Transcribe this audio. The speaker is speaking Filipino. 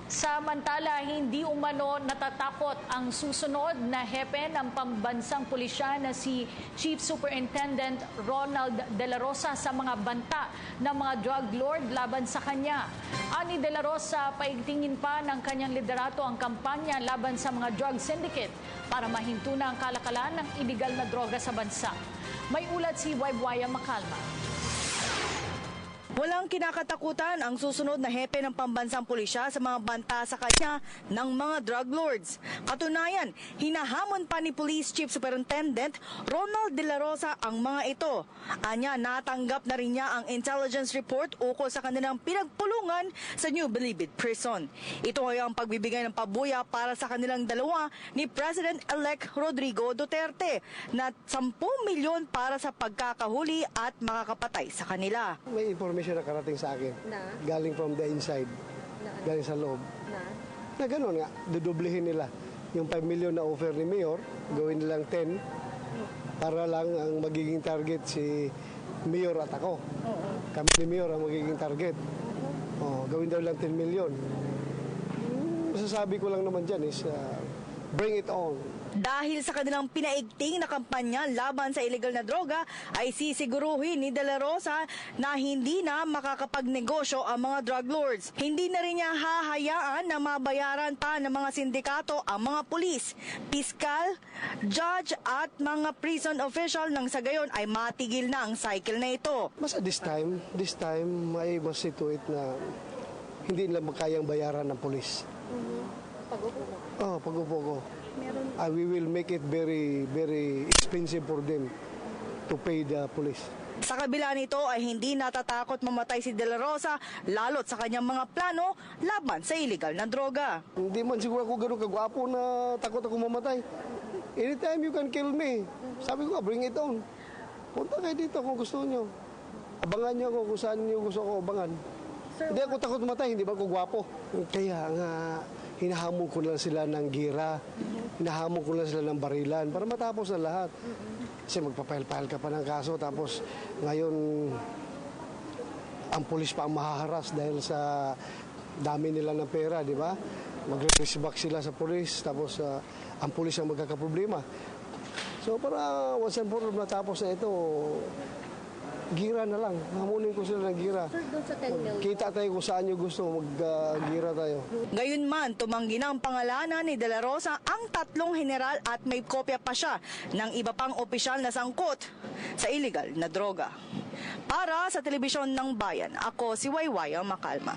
Samantala, hindi umano natatakot ang susunod na hepe ng pambansang pulisya na si Chief Superintendent Ronald De La Rosa sa mga banta ng mga drug lord laban sa kanya. Ani De La Rosa, paigtingin pa ng kanyang liderato ang kampanya laban sa mga drug syndicate para mahinto na ang kalakalan ng iligal na droga sa bansa. May ulat si Waywaya Macalma. Walang kinakatakutan ang susunod na hepe ng pambansang pulisya sa mga banta sa kanya ng mga drug lords. Katunayan, hinahamon pa ni Police Chief Superintendent Ronald De La Rosa ang mga ito. Anya, natanggap na rin niya ang intelligence report ukol sa kanilang pinagpulungan sa New Bilibid Prison. Ito ay ang pagbibigay ng pabuya para sa kanilang dalawa ni President-elect Rodrigo Duterte na 10 milyon para sa pagkakahuli at makakapatay sa kanila. May information na karating sa akin, galing from the inside, galing sa loob, na gano'n nga, dudublihin nila. Yung 5 million na offer ni Mayor, gawin nilang 10, para lang ang magiging target si Mayor at ako. Kami ni Mayor ang magiging target. Gawin daw lang 10 million. Masasabi ko lang naman dyan is, bring it on. Dahil sa kanilang pinaigting na kampanya laban sa illegal na droga, ay sisiguruhin ni De La Rosa na hindi na makakapagnegosyo ang mga drug lords. Hindi na rin niya hahayaan na mabayaran pa ng mga sindikato ang mga pulis, piskal, judge at mga prison official nang sa gayon ay matigil na ang cycle na ito. Basta this time, I must see to it na hindi nila makayang bayaran ng pulis. Pag-upo? Pag-upo ko. We will make it very, very expensive for them to pay the police. Sa kabila nito ay hindi natatakot mamatay si De La Rosa lalo't sa kanyang mga plano laban sa illegal na droga. Hindi man siguro ako ganun kagwapo na takot ako mamatay. Anytime you can kill me. Sabi ko, bring it on. Punta kayo dito kung gusto nyo. Abangan nyo ako kung saan nyo gusto ko abangan. Hindi ako takot mamatay, hindi ba ako gwapo. Kaya nga, hinahamon ko lang sila ng gira. Hinahamon ko lang sila ng barilan para matapos na lahat. Kasi magpapail-pail ka pa ng kaso tapos ngayon ang pulis pa ang mahaharas dahil sa dami nila ng pera, di ba? Mag-reverse back sila sa pulis tapos ang pulis ang magkakaproblema. So para once and for all matapos na ito, gira na lang. Hamunin ko sila ng gira. Sir, doon sa 10 million. Kita tayo kung saan nyo gusto mag-gira tayo. Gayunman, tumanggi na ang pangalanan ni De La Rosa ang 3 general at may kopya pa siya ng iba pang opisyal na sangkot sa illegal na droga. Para sa Telebisyon ng Bayan, ako si Waywaya Macalma.